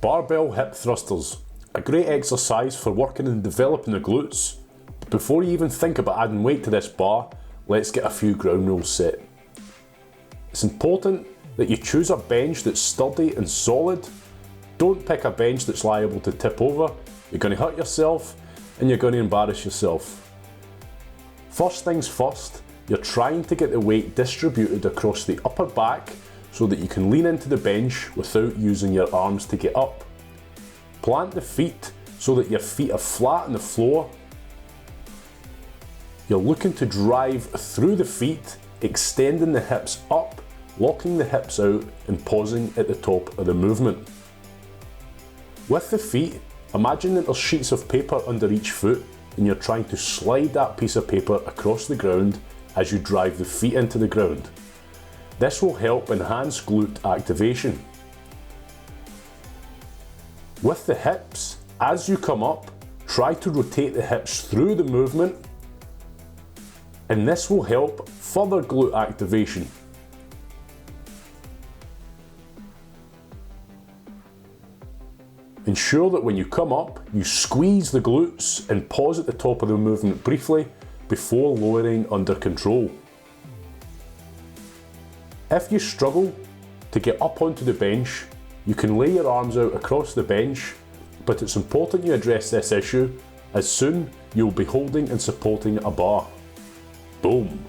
Barbell hip thrusters, a great exercise for working and developing the glutes. But before you even think about adding weight to this bar, let's get a few ground rules set. It's important that you choose a bench that's sturdy and solid. Don't pick a bench that's liable to tip over. You're going to hurt yourself and you're going to embarrass yourself. First things first, you're trying to get the weight distributed across the upper back so that you can lean into the bench without using your arms to get up. Plant the feet so that your feet are flat on the floor. You're looking to drive through the feet, extending the hips up, locking the hips out and pausing at the top of the movement. With the feet, imagine that there's sheets of paper under each foot and you're trying to slide that piece of paper across the ground as you drive the feet into the ground. This will help enhance glute activation. With the hips, as you come up, try to rotate the hips through the movement, and this will help further glute activation. Ensure that when you come up, you squeeze the glutes and pause at the top of the movement briefly before lowering under control. If you struggle to get up onto the bench, you can lay your arms out across the bench, but it's important you address this issue as soon you'll be holding and supporting a bar. Boom.